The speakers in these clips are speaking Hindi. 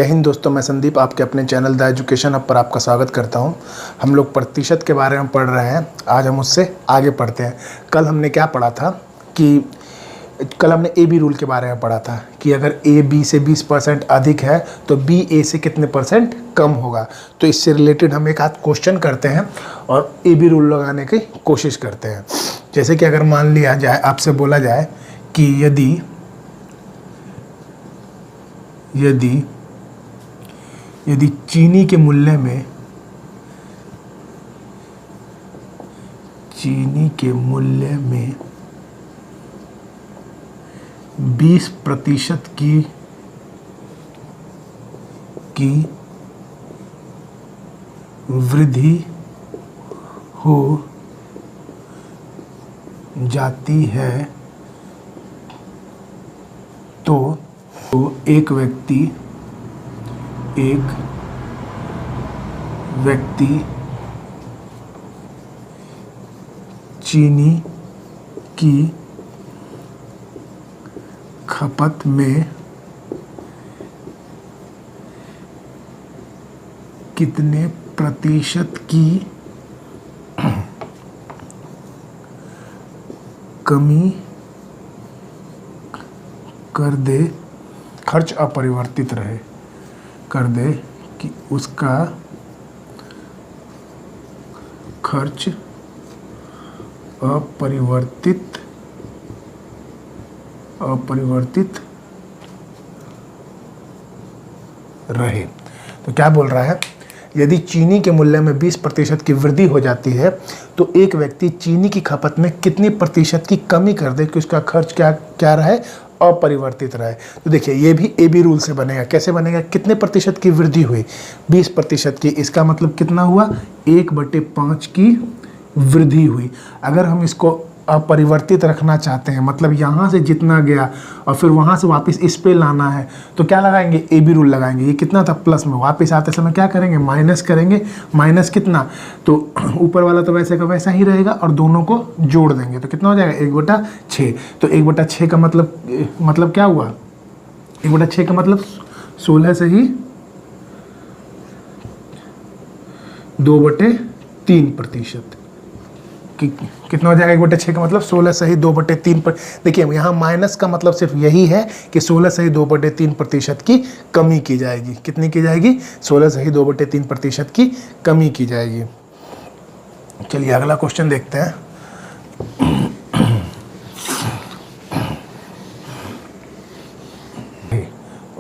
जय हिंद दोस्तों, मैं संदीप आपके अपने चैनल द एजुकेशन हब पर आपका स्वागत करता हूं। हम लोग प्रतिशत के बारे में पढ़ रहे हैं। आज हम उससे आगे पढ़ते हैं। कल हमने क्या पढ़ा था कि कल हमने ए बी रूल के बारे में पढ़ा था कि अगर ए बी से 20% अधिक है तो बी ए से कितने परसेंट कम होगा। तो इससे रिलेटेड हम एक आध क्वेश्चन करते हैं और ए बी रूल लगाने की कोशिश करते हैं। जैसे कि अगर मान लिया जाए, आपसे बोला जाए कि यदि चीनी के मूल्य में 20% की वृद्धि हो जाती है तो एक व्यक्ति चीनी की खपत में कितने प्रतिशत की कमी कर दे, खर्च अपरिवर्तित रहे, कर दे कि उसका खर्च अपरिवर्तित रहे। तो क्या बोल रहा है, यदि चीनी के मूल्य में 20% की वृद्धि हो जाती है तो एक व्यक्ति चीनी की खपत में कितनी प्रतिशत की कमी कर दे कि उसका खर्च क्या रहे, अपरिवर्तित रहे। तो देखिए, ये भी ए बी रूल से बनेगा। कैसे बनेगा? कितने प्रतिशत की वृद्धि हुई? 20% की। इसका मतलब कितना हुआ? 1/5 की वृद्धि हुई। अगर हम इसको अपरिवर्तित रखना चाहते हैं, मतलब यहाँ से जितना गया और फिर वहाँ से वापस इस पे लाना है, तो क्या लगाएंगे? ए बी रूल लगाएंगे। ये कितना था? प्लस में। वापस आते समय क्या करेंगे? माइनस करेंगे। माइनस कितना? तो ऊपर वाला तो वैसे का वैसा ही रहेगा और दोनों को जोड़ देंगे तो कितना हो जाएगा? 1/6। तो 1/6 का मतलब क्या हुआ? 1/6 का मतलब 16 से ही 2/3%। कितना हो जाएगा? 1/6 का मतलब 16 से ही 2/3 पर। देखिए, यहाँ माइनस का मतलब सिर्फ यही है कि 16 से ही 2/3% की कमी की जाएगी। कितनी की जाएगी? 16 से ही 2/3% की कमी की जाएगी। चलिए अगला क्वेश्चन देखते हैं।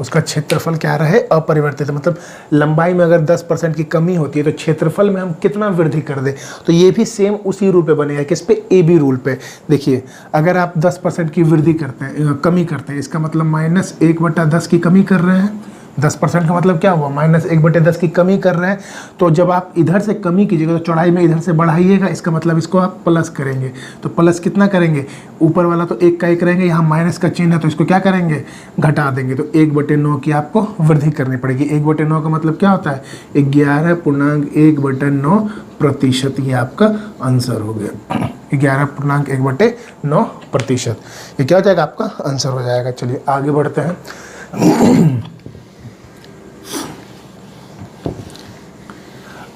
उसका क्षेत्रफल क्या रहे? अपरिवर्तित। मतलब लंबाई में अगर 10% की कमी होती है तो क्षेत्रफल में हम कितना वृद्धि कर दें। तो ये भी सेम उसी रूल पे बनेगा। किस पे? ए बी रूल पे। देखिए, अगर आप 10% की वृद्धि करते हैं, कमी करते हैं, इसका मतलब -1/10 की कमी कर रहे हैं। 10% का मतलब क्या हुआ? -1/10 की कमी कर रहे हैं। तो जब आप इधर से कमी कीजिएगा तो चौड़ाई में इधर से बढ़ाइएगा। इसका मतलब इसको आप प्लस करेंगे। तो प्लस कितना करेंगे? ऊपर वाला तो 1 का 1 रहेंगे, यहाँ माइनस का चिन्ह है तो इसको क्या करेंगे? घटा देंगे। तो 1/9 की आपको वृद्धि करनी पड़ेगी। 1/9 का मतलब क्या होता है? 11.1/9%। ये आपका आंसर हो गया। 11.1/9%। ये क्या हो जाएगा? आपका आंसर हो जाएगा। चलिए आगे बढ़ते हैं।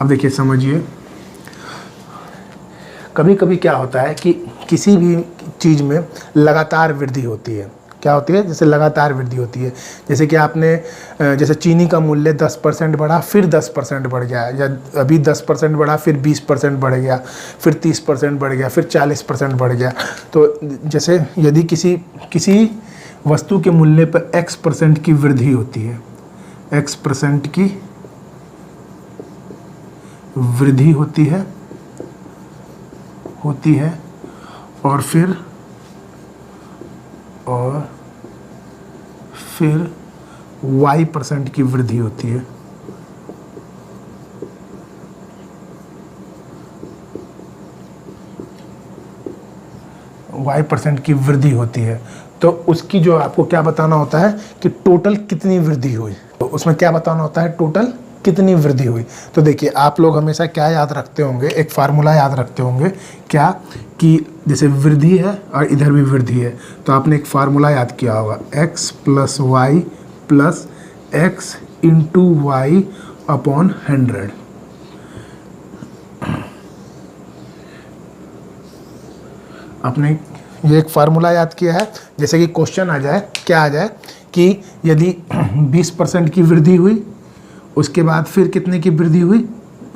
अब देखिए, समझिए, कभी कभी क्या होता है कि किसी भी चीज़ में लगातार वृद्धि होती है। क्या होती है? जैसे लगातार वृद्धि होती है। जैसे कि आपने जैसे चीनी का मूल्य 10% बढ़ा, फिर 10% बढ़ गया, या अभी 10% बढ़ा, फिर 20% बढ़ गया, फिर 30% बढ़ गया, फिर 40% बढ़ गया। तो जैसे यदि किसी वस्तु के मूल्य पर x% की वृद्धि होती है, x% की वृद्धि होती है और फिर y% की वृद्धि होती है। y% की वृद्धि होती है तो उसकी जो आपको क्या बताना होता है कि टोटल कितनी वृद्धि हुई। तो उसमें क्या बताना होता है? टोटल कितनी वृद्धि हुई। तो देखिए, आप लोग हमेशा क्या याद रखते होंगे? एक फार्मूला याद रखते होंगे। क्या? कि जैसे वृद्धि है और इधर भी वृद्धि है, तो आपने एक फार्मूला याद किया होगा, x + y + x into y upon 100। आपने ये एक फार्मूला याद किया है, जैसे कि क्वेश्चन आ जाए, क्या आ जाए कि यदि 20% की वृद्धि हुई, उसके बाद फिर कितने की वृद्धि हुई,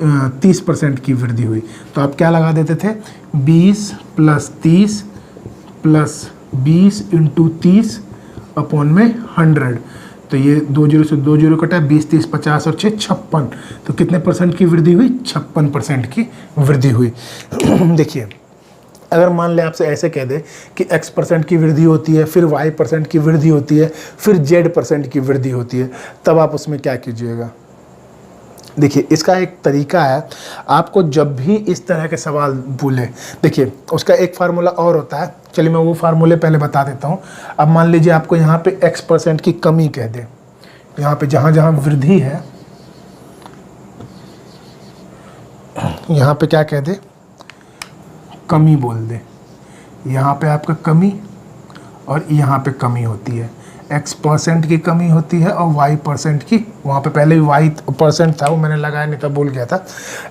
30% की वृद्धि हुई, तो आप क्या लगा देते थे, 20 + 30 + 20 × 30 अपॉन में 100। तो ये 2 0 से 2 0 कटा, 20 30 50 और 6 56। तो कितने परसेंट की वृद्धि हुई, 56% की वृद्धि हुई। देखिए, अगर मान ले आपसे ऐसे कह दे कि x% की वृद्धि होती है, फिर y% की वृद्धि होती है, फिर z% की वृद्धि होती है, तब आप उसमें क्या कीजिएगा। देखिए, इसका एक तरीका है, आपको जब भी इस तरह के सवाल बोले, देखिए उसका एक फार्मूला और होता है। चलिए मैं वो फार्मूले पहले बता देता हूँ। अब मान लीजिए आपको यहाँ पे x% की कमी कह दे, यहाँ पे जहाँ जहाँ वृद्धि है, यहाँ पे क्या कह दे, कमी बोल दे। यहाँ पे आपका कमी और यहाँ पे कमी होती है, x% की कमी होती है और y% की, वहाँ पे पहले भी y% था, वो मैंने लगाया नहीं था, भूल गया था।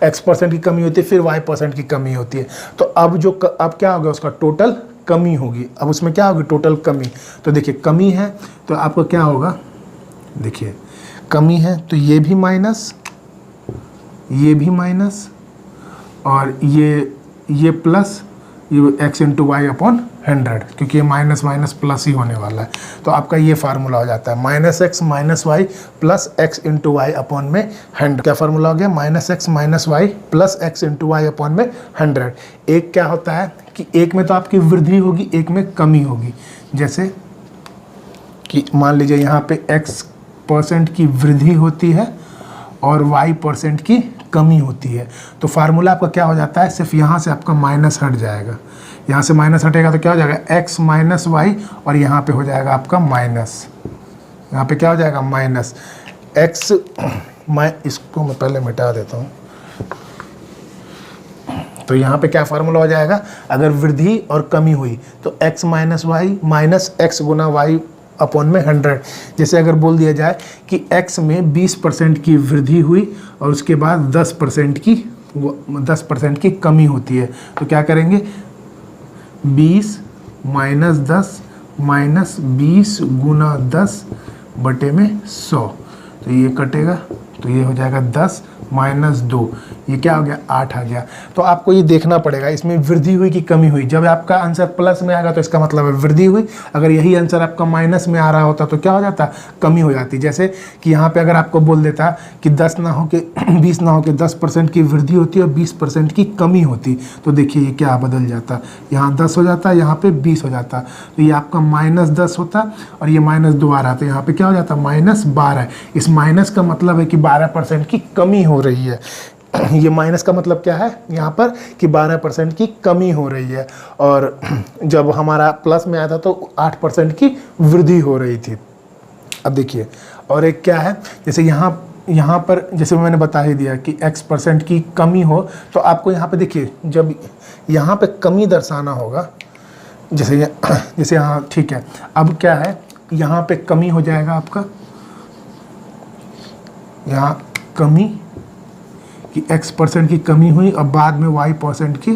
x% की कमी होती है, फिर y% की कमी होती है। तो अब अब क्या होगा, उसका टोटल कमी होगी। अब उसमें क्या होगी, टोटल कमी। तो देखिए कमी है तो आपका क्या होगा, देखिए कमी है तो ये भी माइनस, ये भी माइनस, और ये प्लस, ये x × y अपॉन 100, क्योंकि ये माइनस माइनस प्लस ही होने वाला है। तो आपका ये फार्मूला हो जाता है -x - y plus x × y upon में 100। क्या फार्मूला हो गया, -x - y plus x × y upon में 100। एक क्या होता है कि एक में तो आपकी वृद्धि होगी, एक में कमी होगी। जैसे कि मान लीजिए यहाँ पे x% की वृद्धि होती है और y% की कमी होती है, तो फार्मूला आपका क्या हो जाता है, सिर्फ यहाँ से आपका माइनस हट जाएगा, यहाँ से माइनस हटेगा तो क्या हो जाएगा, x - y, और यहाँ पे हो जाएगा आपका माइनस, यहाँ पे क्या हो जाएगा, माइनस x। इसको मैं पहले मिटा देता हूँ। तो यहाँ पे क्या फार्मूला हो जाएगा, अगर वृद्धि और कमी हुई तो x - y minus x × y upon में 100। जैसे अगर बोल दिया जाए कि x में 20% की वृद्धि हुई और उसके बाद 10% की कमी होती है, तो क्या करेंगे, 20 - 10 माइनस 20 × 10 बटे में 100। तो ये कटेगा, तो ये हो जाएगा 10 - 2, ये क्या हो गया, 8 आ गया। तो आपको ये देखना पड़ेगा इसमें वृद्धि हुई कि कमी हुई। जब आपका आंसर प्लस में आएगा तो इसका मतलब है वृद्धि हुई, अगर यही आंसर आपका माइनस में आ रहा होता तो क्या हो जाता, कमी हो जाती। जैसे कि यहाँ पे अगर आपको बोल देता कि 10 ना हो के 20 ना हो के 10% की वृद्धि होती है और 20% की कमी होती, तो देखिए ये क्या बदल जाता, यहाँ 10 हो जाता, यहाँ पे 20 हो जाता, तो ये आपका -10 होता और ये -2 आ रहा था, यहाँ पे क्या हो जाता, -12। इस माइनस का मतलब है कि 12% की कमी हो रही है। ये माइनस का मतलब क्या है यहाँ पर, कि 12% की कमी हो रही है, और जब हमारा प्लस में आया था तो 8% की वृद्धि हो रही थी। अब देखिए और एक क्या है, जैसे यहाँ पर जैसे मैंने बता ही दिया कि x% की कमी हो, तो आपको यहाँ पे देखिए जब यहाँ पे कमी दर्शाना होगा, जैसे यहाँ, ठीक है। अब क्या है, यहाँ पे कमी हो जाएगा आपका, यहाँ कमी कि x% की कमी हुई और बाद में y% की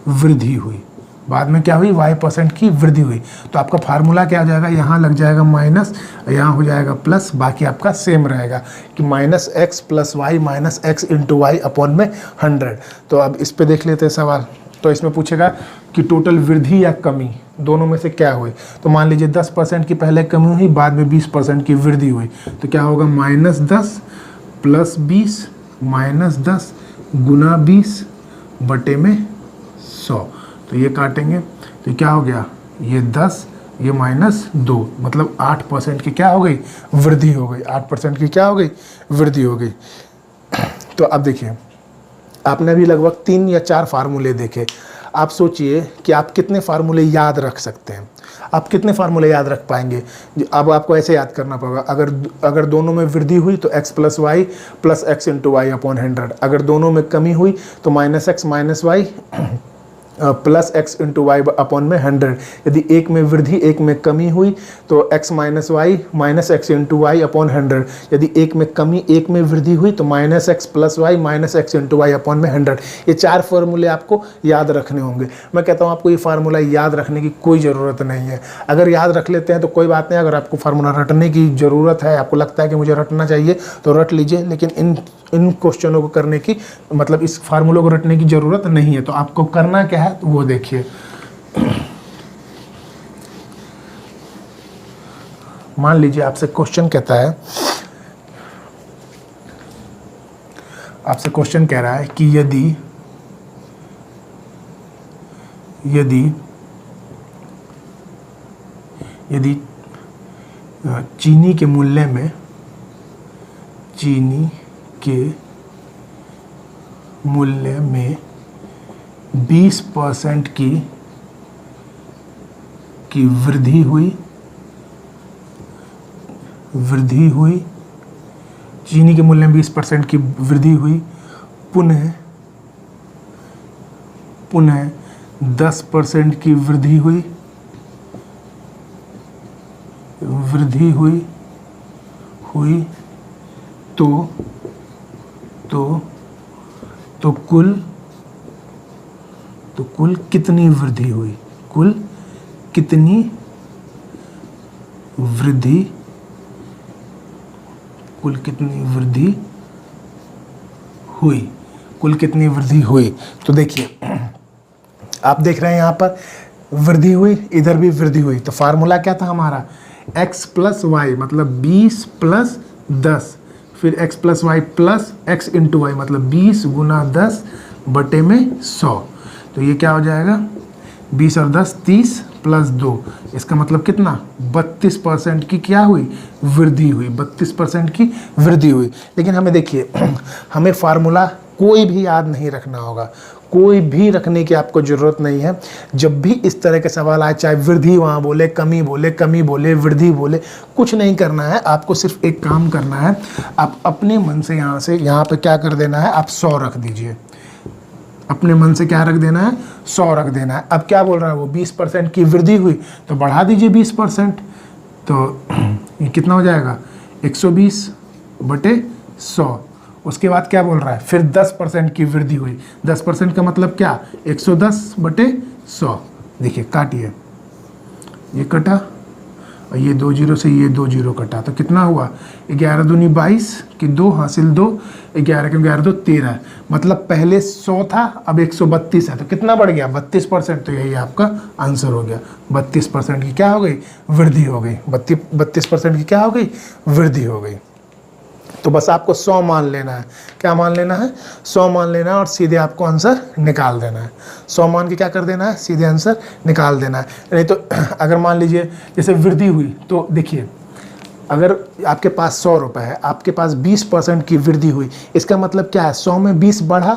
वृद्धि हुई, बाद में क्या हुई, y% की वृद्धि हुई। तो आपका फार्मूला क्या हो जाएगा, यहाँ लग जाएगा माइनस, यहाँ हो जाएगा प्लस, बाकी आपका सेम रहेगा कि -x + y minus x × y upon में 100। तो अब इस पे देख लेते हैं सवाल। तो इसमें पूछेगा कि टोटल वृद्धि या कमी दोनों में से क्या हुई। तो मान लीजिए 10% की पहले कमी हुई, बाद में 20% की वृद्धि हुई, तो क्या होगा, -10 + 20 -10 × 20 बटे में 100। तो ये काटेंगे तो क्या हो गया, ये 10, ये -2, मतलब 8% की क्या हो गई, वृद्धि हो गई। 8% की क्या हो गई, वृद्धि हो गई। तो अब देखिए आपने अभी लगभग 3 या 4 फार्मूले देखे। आप सोचिए कि आप कितने फार्मूले याद रख सकते हैं, आप कितने फार्मूले याद रख पाएंगे। अब आपको ऐसे याद करना पड़ेगा, अगर दोनों में वृद्धि हुई तो x + y plus x × y upon 100, अगर दोनों में कमी हुई तो -x - y plus x into y upon में 100। यदि एक में वृद्धि एक में कमी हुई तो x minus y minus x into y upon 100। यदि एक में कमी एक में वृद्धि हुई तो minus x plus y minus x into y upon में 100। ये 4 फार्मूले आपको याद रखने होंगे। मैं कहता हूँ आपको ये फार्मूला याद रखने की कोई ज़रूरत नहीं है। अगर याद रख लेते हैं तो कोई बात नहीं, अगर आपको फार्मूला रटने की ज़रूरत है, आपको लगता है कि मुझे रटना चाहिए तो रट लीजिए, लेकिन इन क्वेश्चनों को करने की मतलब इस फार्मूले को रटने की ज़रूरत नहीं है। तो आपको करना क्या है तो वो देखिए। मान लीजिए आपसे क्वेश्चन कहता है, आपसे क्वेश्चन कह रहा है कि यदि चीनी के मूल्य में 20% की वृद्धि हुई, चीनी के मूल्य में 20% की वृद्धि हुई, पुनः 10% की वृद्धि हुई, तो कुल कितनी वृद्धि हुई, कुल कितनी वृद्धि हुई। तो देखिए आप देख रहे हैं यहाँ पर वृद्धि हुई, इधर भी वृद्धि हुई। तो फार्मूला क्या था हमारा, x प्लस वाई मतलब 20 प्लस 10, फिर x plus y plus x into y मतलब 20 गुना 10 बटे में 100। तो ये क्या हो जाएगा, 20 और 10 30 प्लस 2, इसका मतलब कितना 32% की क्या हुई, वृद्धि हुई, 32% की वृद्धि हुई। लेकिन हमें देखिए हमें फार्मूला कोई भी याद नहीं रखना होगा, कोई भी रखने की आपको ज़रूरत नहीं है। जब भी इस तरह के सवाल आए, चाहे वृद्धि वहाँ बोले, कमी बोले, वृद्धि बोले, कुछ नहीं करना है। आपको सिर्फ एक काम करना है, आप अपने मन से यहाँ पे क्या कर देना है, आप 100 रख दीजिए। अपने मन से क्या रख देना है, 100 रख देना है। अब क्या बोल रहा है वो, 20% की वृद्धि हुई तो बढ़ा दीजिए 20%, तो ये कितना हो जाएगा 120 बटे 100। उसके बाद क्या बोल रहा है, फिर 10% की वृद्धि हुई, 10% का मतलब क्या, 110 बटे 100। देखिए काटिए, ये कटा और ये 2 जीरो से ये 2 जीरो कटा, तो कितना हुआ 11 दूनी 22 की 2 हासिल 2, 11 के 11 2 13, मतलब पहले 100 था अब 132 है, तो कितना बढ़ गया 32%। तो यही आपका आंसर हो गया, 32% की क्या हो गई, वृद्धि हो गई। 32% की क्या हो गई, वृद्धि हो गई। तो बस आपको 100 मान लेना है, क्या मान लेना है, 100 मान लेना है और सीधे आपको आंसर निकाल देना है। 100 मान के क्या कर देना है, सीधे आंसर निकाल देना है। नहीं तो अगर मान लीजिए जैसे वृद्धि हुई, तो देखिए अगर आपके पास 100 रुपये है, आपके पास 20% की वृद्धि हुई, इसका मतलब क्या है, 100 में 20 बढ़ा,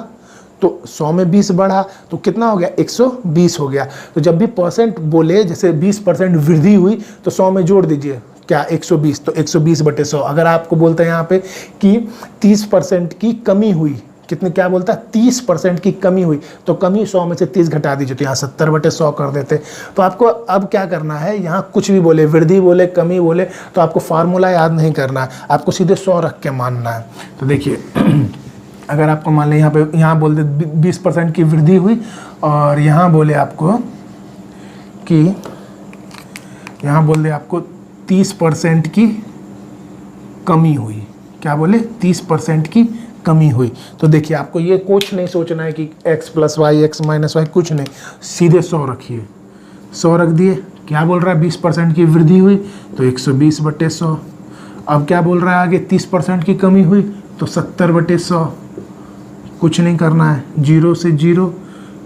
तो 100 में 20 बढ़ा तो कितना हो गया, 120 हो गया। तो जब भी परसेंट बोले, जैसे 20% वृद्धि हुई तो 100 में जोड़ दीजिए क्या, 120, तो 120 बटे 100। अगर आपको बोलते हैं यहाँ पे कि 30% की कमी हुई, कितने क्या बोलता है, 30% की कमी हुई, तो कमी 100 में से 30 घटा दीजिए, तो यहाँ 70 बटे 100 कर देते। तो आपको अब क्या करना है, यहाँ कुछ भी बोले, वृद्धि बोले, कमी बोले, तो आपको फार्मूला याद नहीं करना है, आपको सीधे 100 रख के मानना है। तो देखिए अगर आपको मान लें यहाँ बोल दे 20% की वृद्धि हुई और यहाँ बोले आपको कि, यहाँ बोल दे आपको 30% की कमी हुई, क्या बोले 30% की कमी हुई। तो देखिए आपको ये कुछ नहीं सोचना है कि x plus y, x minus y, कुछ नहीं, सीधे 100 रखिए। 100 रख दिए, क्या बोल रहा है 20% की वृद्धि हुई तो 120 बटे 100। अब क्या बोल रहा है आगे, 30% की कमी हुई तो 70 बटे 100। कुछ नहीं करना है, 0 से 0,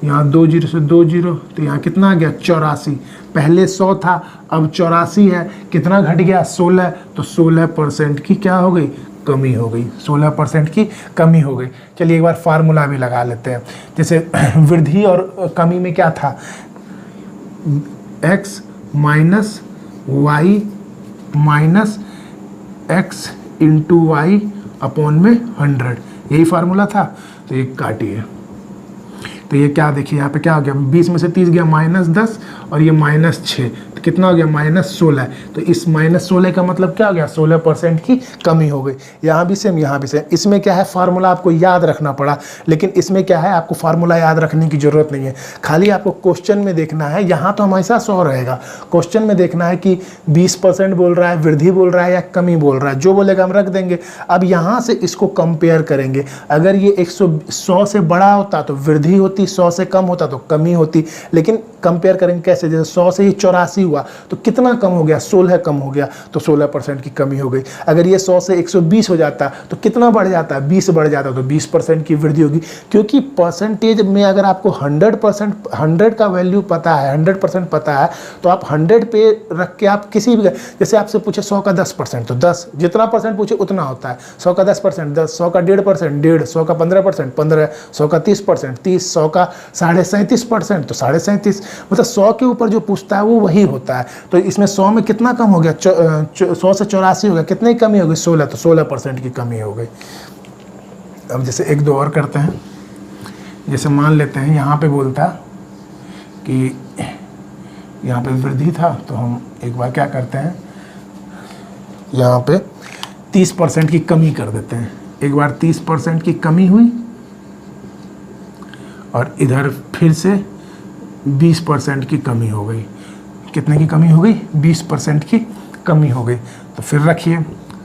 यहाँ 2 जीरो से 2 जीरो, तो यहाँ कितना आ गया 84। पहले 100 था अब 84 है, कितना घट गया 16, तो 16% की क्या हो गई, कमी हो गई, 16% की कमी हो गई। चलिए एक बार फार्मूला भी लगा लेते हैं। जैसे वृद्धि और कमी में क्या था, x minus y minus x into y upon में 100, यही फार्मूला था। तो ये काटिए, तो ये क्या देखिए यहाँ पे क्या हो गया, 20 में से 30 गया -10 और ये -6, तो कितना हो गया -16। तो इस -16 का मतलब क्या हो गया, 16% की कमी हो गई। यहाँ भी सेम, यहाँ भी सेम। इसमें क्या है, फार्मूला आपको याद रखना पड़ा, लेकिन इसमें क्या है, आपको फार्मूला याद रखने की जरूरत नहीं है। खाली आपको क्वेश्चन में देखना है, यहाँ तो हमेशा 100 रहेगा, क्वेश्चन में देखना है कि 20% बोल रहा है, वृद्धि बोल रहा है या कमी बोल रहा है। जो बोलेगा हम रख देंगे। अब यहाँ से इसको कंपेयर करेंगे। अगर ये 100 से बड़ा होता तो वृद्धि होती, 100 से कम होता तो कमी होती। लेकिन कंपेयर करेंगे कैसे, जैसे 100 से ये 84 हुआ तो कितना कम हो गया, 16 कम हो गया, तो 16% की कमी हो गई। अगर ये 100 से 120 हो जाता तो कितना बढ़ जाता, 20 बढ़ जाता, तो 20% की वृद्धि होगी। क्योंकि परसेंटेज में अगर आपको 100% का वैल्यू पता है, 100% पता है, तो आप 100 पे रख के आप किसी भी, जैसे आपसे पूछे 100 का 10% तो 10, जितना परसेंट पूछे उतना होता है। 100 का 10% 10, 100 का 1.5% 1.5, 100 का 15% 15, 100 का 30% 30, 100 का 37.5% तो 37, मतलब 100 के ऊपर जो पूछता है वो वही होता है। तो इसमें 100 में कितना कम हो गया, 100 से 84 हो गया, कितनी कमी हो गई, 16, तो 16% की कमी हो गई। अब जैसे एक दो और करते हैं। जैसे मान लेते हैं यहाँ पे बोलता कि यहाँ पे वृद्धि था, तो हम एक बार क्या करते हैं, यहाँ पे 30% की कमी कर देते हैं। एक बार 30% की कमी हुई और इधर फिर से 20% की कमी हो गई। कितने की कमी हो गई, 20% की कमी हो गई। तो फिर रखिए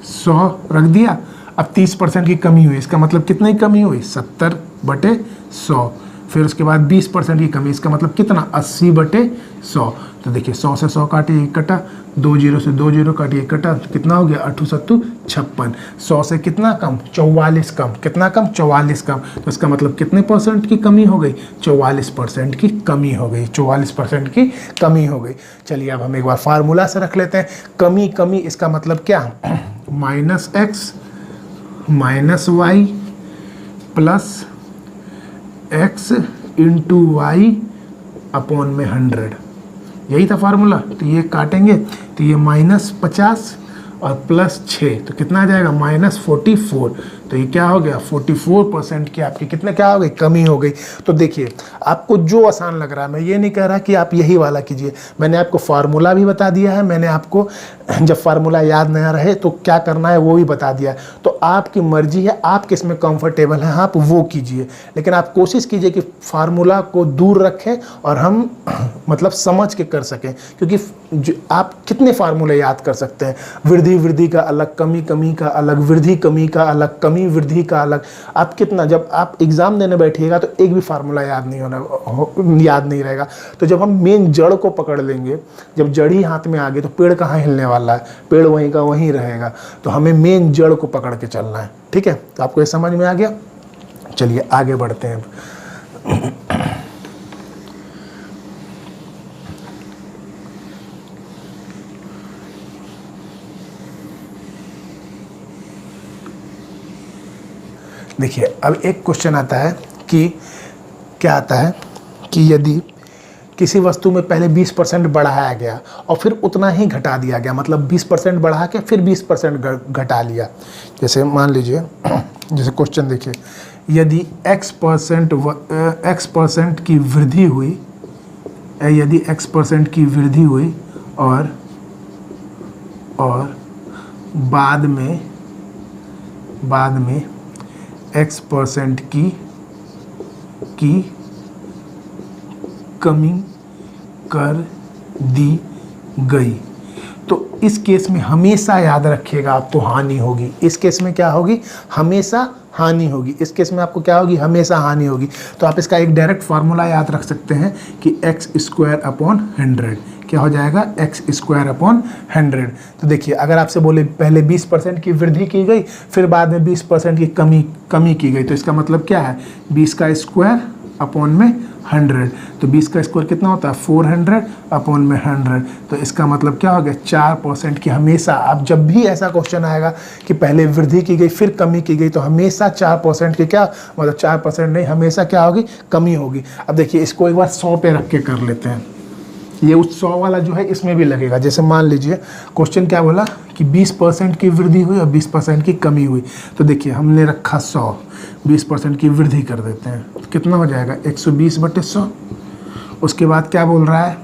100 रख दिया। अब 30% की कमी हुई, इसका मतलब कितनी कमी हुई, 70/100। फिर उसके बाद 20% की कमी, इसका मतलब कितना, 80/100। तो देखिए 100 से 100 काटे, 1 कटा, 2 0 से 2 0 काटे, 1 कटा, तो कितना हो गया, 8 7 56। 100 से कितना कम, 44 कम, कितना कम, 44 कम। तो इसका मतलब कितने परसेंट की कमी हो गई, 44% की कमी हो गई, 44% की कमी हो गई। चलिए अब हम एक बार फार्मूला से रख लेते हैं। कमी कमी इसका मतलब क्या, -x -y plus x into y upon में 100, यही था फार्मूला। तो ये काटेंगे तो ये -50 और +6, तो कितना आ जाएगा, -44। तो ये क्या हो गया, 44% की आपकी कितने क्या हो गई, कमी हो गई। तो देखिए आपको जो आसान लग रहा है, मैं ये नहीं कह रहा कि आप यही वाला कीजिए। मैंने आपको फार्मूला भी बता दिया है, मैंने आपको जब फार्मूला याद नहीं रहे तो क्या करना है वो भी बता दिया है। तो आपकी मर्जी है, आप किस में कंफर्टेबल हैं आप वो कीजिए। लेकिन आप कोशिश कीजिए कि फार्मूला को दूर रखें और हम मतलब समझ के कर सकें। क्योंकि आप कितने फार्मूले याद कर सकते हैं, वृद्धि का अलग, कमी का अलग, वृद्धि कमी का अलग, कमी वृद्धि का अलग। आप कितना, जब आप एग्जाम देने बैठिएगा तो एक भी फार्मूला याद नहीं रहेगा। तो जब हम मेन जड़ को पकड़ लेंगे, जब जड़ ही हाथ में आ गई तो पेड़ कहाँ हिलने वाला है, पेड़ वहीं का वहीं रहेगा। तो हमें मेन जड़ को पकड़ के चलना है, ठीक है। तो आपको ये समझ में आ गया। चलिए आगे बढ़ते हैं। देखिए अब एक क्वेश्चन आता है कि क्या आता है कि यदि किसी वस्तु में पहले 20% बढ़ाया गया और फिर उतना ही घटा दिया गया, मतलब 20% बढ़ा के फिर 20% घटा लिया। जैसे मान लीजिए, जैसे क्वेश्चन देखिए, यदि x परसेंट की वृद्धि हुई, यदि x% की वृद्धि हुई और बाद में x% की कमी कर दी गई, तो इस केस में हमेशा याद रखिएगा आपको हानि होगी। इस केस में क्या होगी, हमेशा हानि होगी। इस केस में आपको क्या होगी, हमेशा हानि होगी। तो आप इसका एक डायरेक्ट फार्मूला याद रख सकते हैं कि x²/100 क्या हो जाएगा, x²/100। तो देखिए अगर आपसे बोले पहले 20% की वृद्धि की गई, फिर बाद में 20% की कमी की गई, तो इसका मतलब क्या है, 20 का स्क्वायर अपॉन में 100। तो 20 का स्क्वायर कितना होता है, 400 अपॉन में 100। तो इसका मतलब क्या हो गया, 4% की। हमेशा आप जब भी ऐसा क्वेश्चन आएगा कि पहले वृद्धि की गई फिर कमी की गई, तो हमेशा 4% की क्या, मतलब 4% नहीं, हमेशा क्या होगी, कमी होगी। अब देखिए इसको एक बार 100 पे रख के कर लेते हैं। ये उस 100 वाला जो है इसमें भी लगेगा। जैसे मान लीजिए क्वेश्चन क्या बोला कि 20% की वृद्धि हुई और 20% की कमी हुई। तो देखिए हमने रखा 100, 20% की वृद्धि कर देते हैं तो कितना हो जाएगा 120/100। उसके बाद क्या बोल रहा है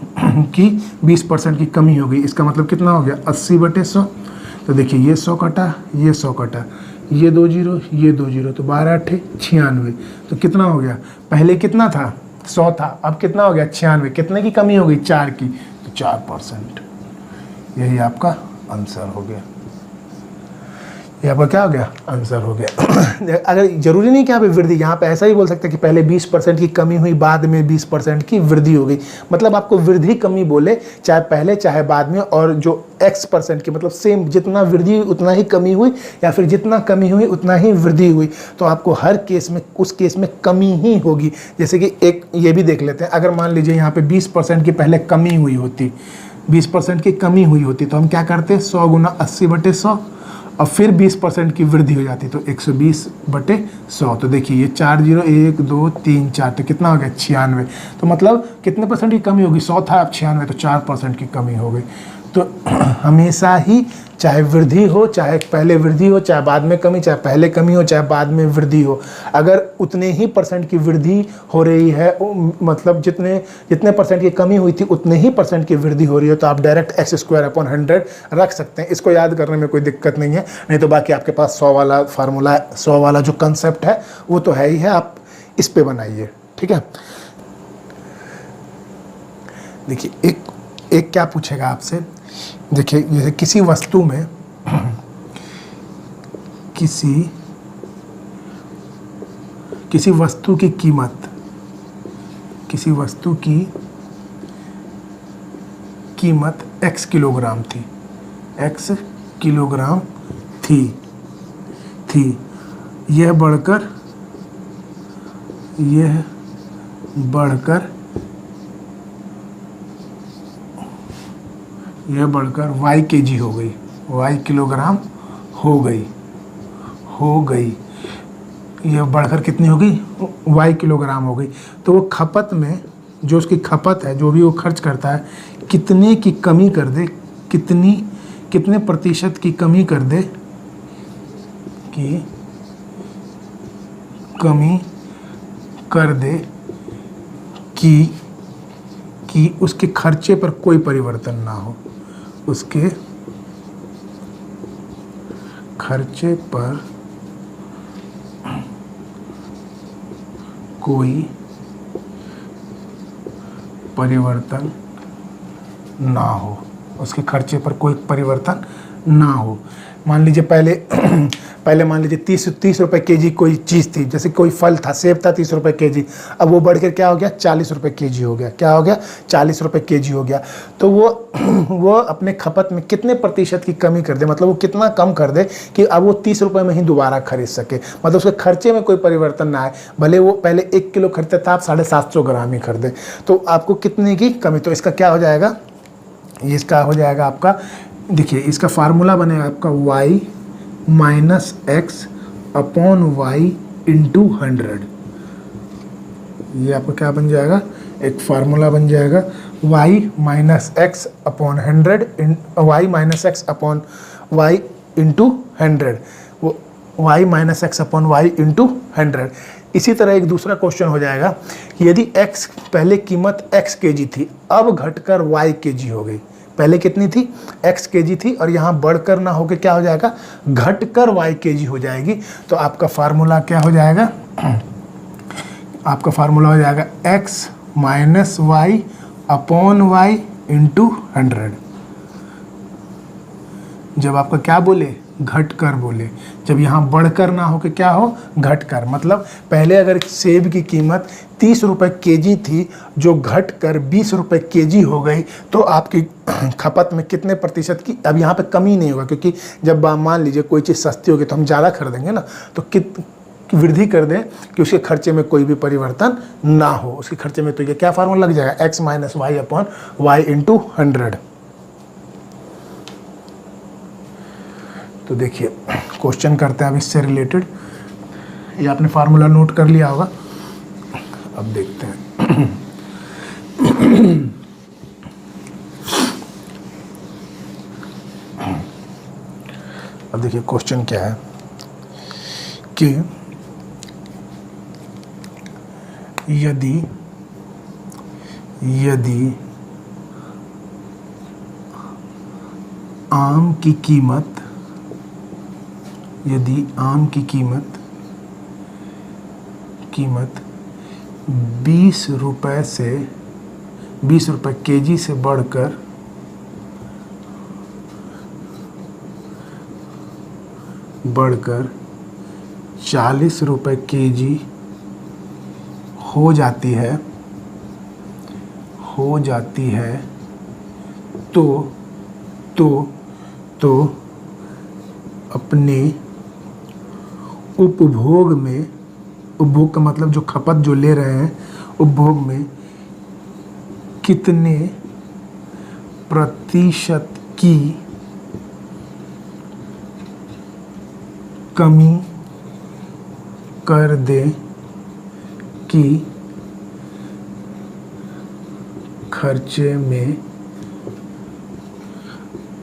कि 20% की कमी हो गई, इसका मतलब कितना हो गया 80/100। तो देखिए ये 100 कटा, ये 100 कटा, ये 2 जीरो, ये 2 जीरो, तो 12×8 96। तो कितना हो गया, पहले कितना था 100 था, अब कितना हो गया 96। कितने की कमी हो गई 4 की, तो 4%। यही आपका आंसर हो गया, ये आपका क्या हो गया आंसर हो गया। अगर जरूरी नहीं कि यहाँ पे वृद्धि, यहाँ पे ऐसा ही बोल सकते हैं कि पहले 20% की कमी हुई, बाद में 20% की वृद्धि हो गई। मतलब आपको वृद्धि कमी बोले चाहे पहले चाहे बाद में, और जो X% की मतलब सेम, जितना वृद्धि हुई उतना ही कमी हुई, या फिर जितना कमी हुई उतना ही वृद्धि हुई, तो आपको हर केस में उस केस में कमी ही होगी। जैसे कि एक ये भी देख लेते हैं, अगर मान लीजिए यहाँ पे 20% की पहले कमी हुई होती, 20% की कमी हुई होती, तो हम क्या करते 100 × 80/100, और फिर 20% की वृद्धि हो जाती तो 120/100। तो देखिए ये 4 जीरो, 1 2 3 4, तो कितना हो गया 96। तो मतलब कितने परसेंट की कमी होगी, 100 था अब 96, तो 4% की कमी हो गई। तो हमेशा ही चाहे वृद्धि हो, चाहे पहले वृद्धि हो, चाहे बाद में कमी, चाहे पहले कमी हो, चाहे बाद में वृद्धि हो, अगर उतने ही परसेंट की वृद्धि हो रही है, मतलब जितने परसेंट की कमी हुई थी उतने ही परसेंट की वृद्धि हो रही है, तो आप डायरेक्ट x² रख सकते हैं। इसको याद करने में कोई दिक्कत नहीं है। नहीं तो बाकी आपके पास 100 वाला फार्मूला, 100 वाला जो कंसेप्ट है वो तो है ही है, आप इस पे बनाइए, ठीक है। देखिए एक क्या पूछेगा आपसे, देखिए जैसे किसी वस्तु में किसी वस्तु की कीमत x किलोग्राम थी, x किलोग्राम थी, यह बढ़कर y kg हो गई, y किलोग्राम हो गई, यह बढ़कर कितनी हो गई y किलोग्राम हो गई। तो वो खपत में, जो उसकी खपत है, जो भी वो खर्च करता है, कितने की कमी कर दे, कितने प्रतिशत की कमी कर दे, कि उसके खर्चे पर कोई परिवर्तन ना हो, उसके खर्चे पर कोई परिवर्तन ना हो, उसके खर्चे पर कोई परिवर्तन ना हो। मान लीजिए पहले मान लीजिए 30 रुपए केजी कोई चीज़ थी, जैसे कोई फल था, सेब था 30 रुपए केजी, अब वो बढ़कर क्या हो गया 40 रुपए केजी हो गया। क्या हो गया 40 रुपए केजी हो गया। तो वो अपने खपत में कितने प्रतिशत की कमी कर दे, मतलब वो कितना कम कर दे कि अब वो 30 रुपए में ही दोबारा खरीद सके, मतलब उसके खर्चे में कोई परिवर्तन ना आए। भले वो पहले 1 किलो खरीदता था, आप 750 ग्राम ही खरीदे, तो आपको कितने की कमी। तो इसका क्या हो जाएगा, इसका हो जाएगा आपका, देखिए इसका फार्मूला बनेगा आपका y - x/y × 100। ये आपका क्या बन जाएगा, एक फार्मूला बन जाएगा y - x/100 y - x/y × 100, वो y - x/y × 100। इसी तरह एक दूसरा क्वेश्चन हो जाएगा कि यदि x पहले कीमत x kg थी, अब घटकर y kg हो गई। पहले कितनी थी x kg थी, और यहाँ बढ़कर ना होकर क्या हो जाएगा घटकर y kg हो जाएगी। तो आपका फार्मूला क्या हो जाएगा, आपका फार्मूला हो जाएगा x - y/y × 100। जब आपका क्या बोले घटकर बोले, जब यहाँ बढ़कर ना हो के क्या हो घटकर, मतलब पहले अगर सेब की कीमत 30 रुपए केजी थी, जो घटकर 20 रुपए केजी हो गई, तो आपकी खपत में कितने प्रतिशत की, अब यहाँ पे कमी नहीं होगा, क्योंकि जब मान लीजिए कोई चीज़ सस्ती होगी तो हम ज़्यादा खरीदेंगे ना, तो वृद्धि कर दें कि उसके खर्चे में कोई भी परिवर्तन ना हो, उसके खर्चे में। तो ये क्या फार्मूला लग जाएगा x - y/y × 100। तो देखिए क्वेश्चन करते हैं अब इससे रिलेटेड, ये आपने फार्मूला नोट कर लिया होगा, अब देखते हैं। देखिए क्वेश्चन क्या है कि यदि आम की कीमत 20 रुपए केजी से बढ़कर 40 रुपए केजी हो जाती है तो अपने उपभोग का मतलब जो खपत जो ले रहे हैं, उपभोग में कितने प्रतिशत की कमी कर दे कि खर्चे में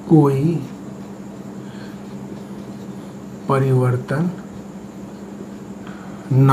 कोई परिवर्तन न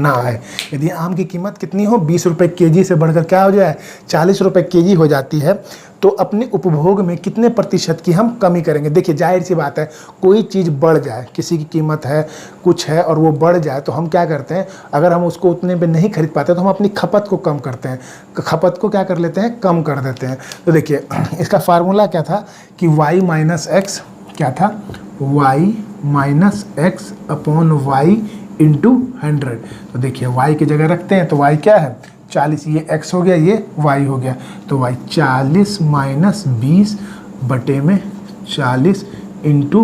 आए, यदि आम की कीमत कितनी हो, 20 रुपए केजी से बढ़कर क्या हो जाए, 40 रुपए केजी हो जाती है, तो अपने उपभोग में कितने प्रतिशत की हम कमी करेंगे। देखिए जाहिर सी बात है, कोई चीज़ बढ़ जाए, किसी की कीमत है कुछ है और वो बढ़ जाए तो हम क्या करते हैं, अगर हम उसको उतने पे नहीं खरीद पाते तो हम अपनी खपत को कम करते हैं, खपत को क्या कर लेते हैं, कम कर देते हैं। तो देखिए इसका फार्मूला क्या था कि y माइनस एक्स क्या था, y minus x upon y into 100। तो देखिए y की जगह रखते हैं तो y क्या है 40, ये x हो गया, ये y हो गया, तो y 40 माइनस 20 बटे में 40 इंटू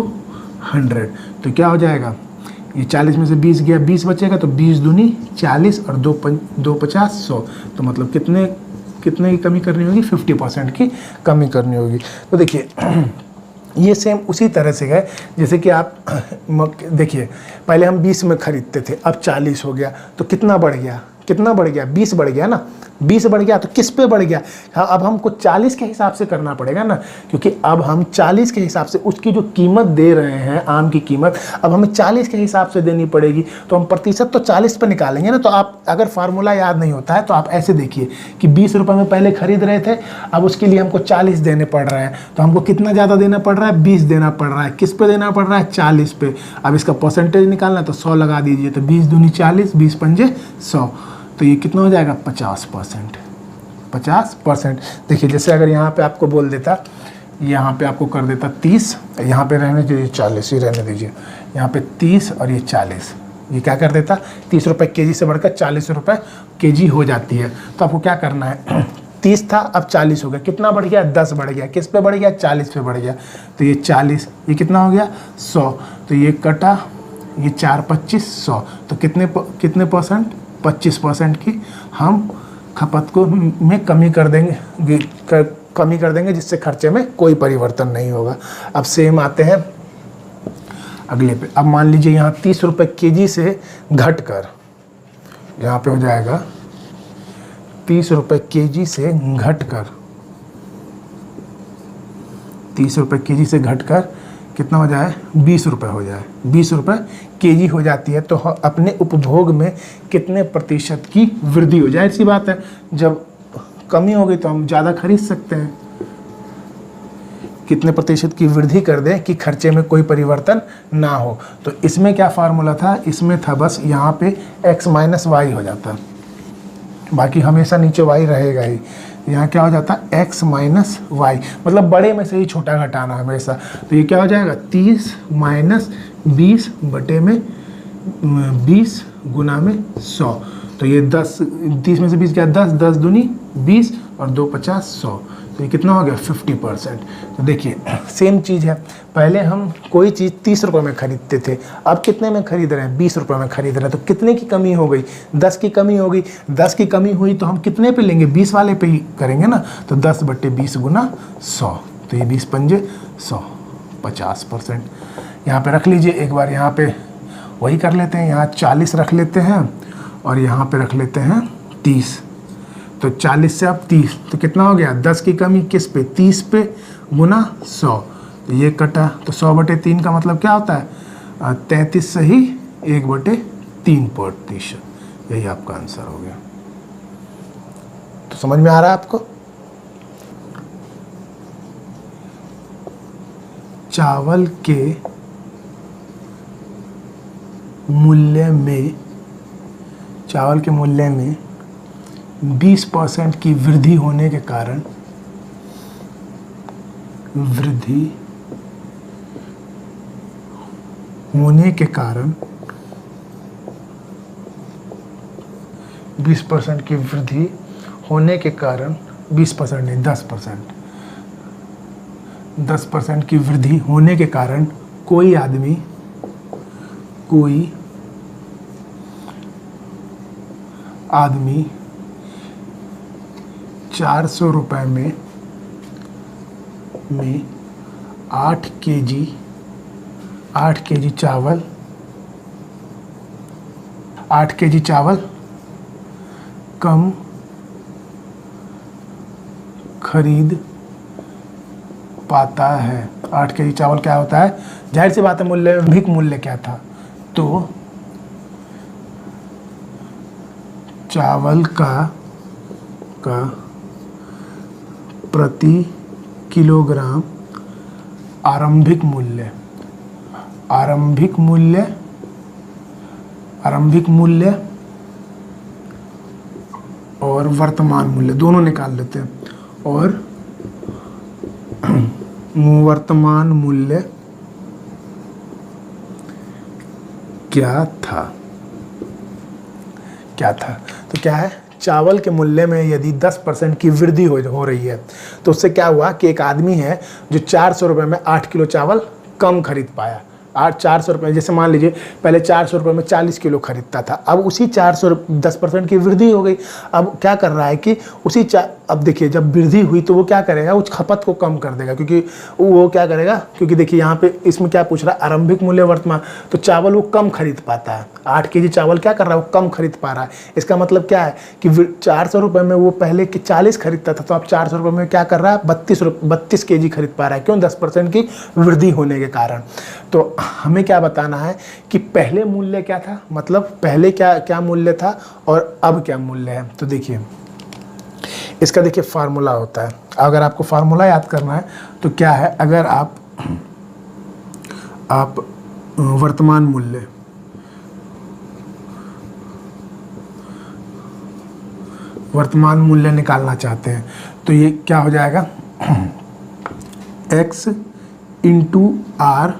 100। तो क्या हो जाएगा, ये 40 में से 20 गया, 20 बचेगा, तो 20 दूनी 40 और 2 50 100। तो मतलब कितने की कमी करनी होगी, 50% की कमी करनी होगी। तो देखिए ये सेम उसी तरह से है जैसे कि आप देखिए पहले हम 20 में खरीदते थे, अब 40 हो गया, तो कितना बढ़ गया, 20 बढ़ गया ना, 20 बढ़ गया तो किस पे बढ़ गया, हाँ अब हमको 40 के हिसाब से करना pड़ेगा ना, क्योंकि अब हम 40 के हिसाब से उसकी जो कीमत दे रहे हैं, आम की कीमत अब हमें 40 के हिसाब से देनी पड़ेगी, तो हम प्रतिशत तो 40 पे निकालेंगे ना। तो आप अगर फार्मूला याद नहीं होता है तो आप ऐसे देखिए कि 20 रुपये में पहले खरीद रहे थे, अब उसके लिए हमको 40 देने पड़ रहे हैं, तो हमको कितना ज़्यादा देना पड़ रहा है, 20 देना पड़ रहा है, किस पे देना पड़ रहा है, 40 पे। अब इसका परसेंटेज निकालना है तो 100 लगा दीजिए, तो 20 दूनी 40, 20 पंजे 100, तो ये कितना हो जाएगा 50%। देखिए जैसे अगर यहाँ पे आपको बोल देता, यहाँ पे आपको कर देता 30, यहाँ पे रहने दीजिए 40 ही रहने दीजिए, यहाँ पे 30 और ये 40, ये क्या कर देता 30 रुपये केजी से बढ़कर 40 रुपये केजी हो जाती है। तो आपको क्या करना है, 30 था अब 40 हो गया, कितना बढ़ गया, 10 बढ़ गया, किस पे बढ़ गया, 40 पे बढ़ गया, तो ये 40, ये कितना हो गया 100, तो ये कटा, ये 4 25 100, तो कितने परसेंट, 25% की हम खपत को में कमी कर देंगे, जिससे खर्चे में कोई परिवर्तन नहीं होगा। अब सेम आते हैं अगले पे। अब मान लीजिए यहाँ 30 रुपये केजी से घटकर यहाँ पे हो जाएगा 30 रुपये केजी से घटकर 30 रुपये केजी से घटकर कितना हो जाए, 20 रुपये हो जाए, 20 रुपये केजी हो जाती है, तो अपने उपभोग में कितने प्रतिशत की वृद्धि हो जाए। ऐसी बात है, जब कमी हो गई तो हम ज़्यादा खरीद सकते हैं, कितने प्रतिशत की वृद्धि कर दें कि खर्चे में कोई परिवर्तन ना हो। तो इसमें क्या फार्मूला था, इसमें था बस यहाँ पे x माइनस वाई हो जाता, बाकी हमेशा नीचे y रहेगा ही, यहाँ क्या हो जाता है x माइनस वाई, मतलब बड़े में से ही छोटा घटाना हमेशा। तो ये क्या हो जाएगा 30 माइनस 20 बटे में 20 गुना में 100, तो ये 10, 30 में से 20 क्या 10, 10 दूनी 20 और 2 50 100, तो ये कितना हो गया 50%। तो देखिए सेम चीज़ है, पहले हम कोई चीज़ 30 रुपये में खरीदते थे, अब कितने में खरीद रहे हैं, 20 रुपये में खरीद रहे हैं, तो कितने की कमी हो गई, 10 की कमी हो गई। 10 की कमी हुई तो हम कितने पे लेंगे, 20 वाले पे ही करेंगे ना, तो 10 बटे 20 गुना 100, तो ये 20 पंजे 100, 50%। यहाँ पे रख लीजिए एक बार, यहाँ पे वही कर लेते हैं, यहाँ 40 रख लेते हैं और यहाँ पे रख लेते हैं 30, तो 40 से अब 30, तो कितना हो गया 10 की कमी किस पे 30 पे गुना 100, तो ये कटा, तो 100/3 का मतलब क्या होता है 33 से ही 1/3%। यही आपका आंसर हो गया। तो समझ में आ रहा है आपको? चावल के मूल्य में 20% की वृद्धि होने के कारण 20% की वृद्धि होने के कारण 20% नहीं 10% की वृद्धि होने के कारण कोई आदमी 400 रुपये में 8 केजी चावल कम खरीद पाता है। 8 केजी चावल क्या होता है, जाहिर सी बात है मूल्य में अधिक मूल्य क्या था, तो चावल का प्रति किलोग्राम आरंभिक मूल्य और वर्तमान मूल्य दोनों निकाल लेते हैं, और वर्तमान मूल्य क्या था। तो क्या है, चावल के मूल्य में यदि 10% की वृद्धि हो रही है तो उससे क्या हुआ कि एक आदमी है जो 400 रुपये में 8 किलो चावल कम खरीद पाया। 400 रुपये, जैसे मान लीजिए पहले 400 रुपये में 40 किलो खरीदता था, अब उसी 10% की वृद्धि हो गई। अब क्या कर रहा है कि अब देखिए जब वृद्धि हुई तो वो क्या करेगा, उस खपत को कम कर देगा, क्योंकि वो क्या करेगा, क्योंकि देखिए यहाँ पे इसमें क्या पूछ रहा है, आरंभिक मूल्य वर्तमान, तो चावल वो कम खरीद पाता है। 8 केजी चावल क्या कर रहा है, वो कम खरीद पा रहा है। इसका मतलब क्या है कि 400 रुपये में वो पहले 40 खरीदता था, तो अब 400 रुपये में क्या कर रहा है, 32 केजी खरीद पा रहा है। क्यों? 10% की वृद्धि होने के कारण। तो हमें क्या बताना है कि पहले मूल्य क्या था, मतलब पहले क्या मूल्य था और अब क्या मूल्य है। तो देखिए इसका देखिए फार्मूला होता है, अगर आपको फार्मूला याद करना है तो क्या है, अगर आप वर्तमान मूल्य निकालना चाहते हैं तो ये क्या हो जाएगा, x इंटू आर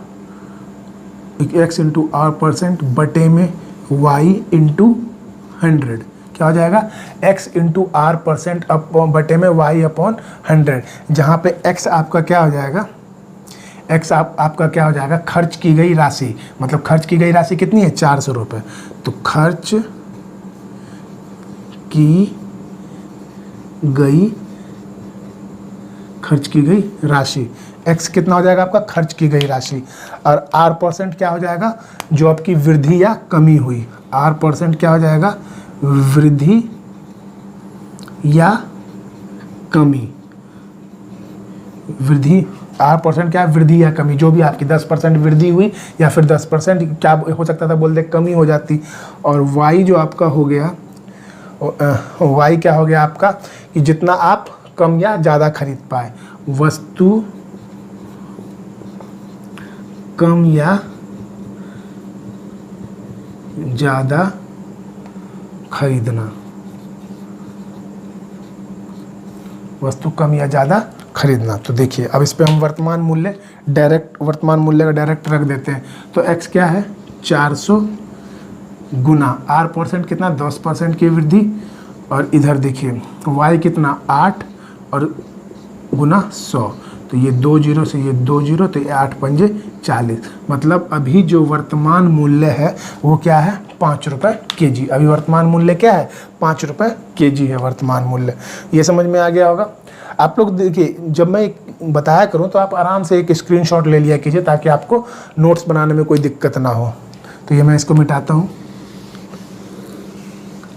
परसेंट बटे में y इंटू 100, क्या हो जाएगा, x इंटू आर परसेंट बटे में y अपॉन 100, जहाँ पे x आपका क्या हो जाएगा, आपका क्या हो जाएगा, खर्च की गई राशि, मतलब खर्च की गई राशि कितनी है, 400 रुपये। तो खर्च की गई राशि, x कितना हो जाएगा आपका, खर्च की गई राशि, और r परसेंट क्या हो जाएगा, जो आपकी वृद्धि या कमी हुई। r परसेंट क्या हो जाएगा, वृद्धि या कमी, r परसेंट क्या है, वृद्धि या कमी, जो भी आपकी 10% वृद्धि हुई या फिर 10% क्या हो सकता था, बोलते कमी हो जाती। और y जो आपका हो गया, y क्या हो गया आपका, कि जितना आप कम या ज़्यादा खरीद पाए, वस्तु कम या ज़्यादा खरीदना, वस्तु कम या ज़्यादा खरीदना। तो देखिए अब इस पे हम वर्तमान मूल्य का डायरेक्ट रख देते हैं। तो x क्या है, 400 गुना r परसेंट कितना, 10% की वृद्धि, और इधर देखिए y कितना 8 और गुना 100, तो ये 2 जीरो से ये 2 जीरो, तो ये 8 पंजे 40, मतलब अभी जो वर्तमान मूल्य है वो क्या है, 5 रुपये केजी। अभी वर्तमान मूल्य क्या है, 5 रुपये केजी है वर्तमान मूल्य। ये समझ में आ गया होगा। आप लोग देखिए जब मैं बताया करूं तो आप आराम से एक स्क्रीनशॉट ले लिया कीजिए ताकि आपको नोट्स बनाने में कोई दिक्कत ना हो। तो ये मैं इसको मिटाता हूं।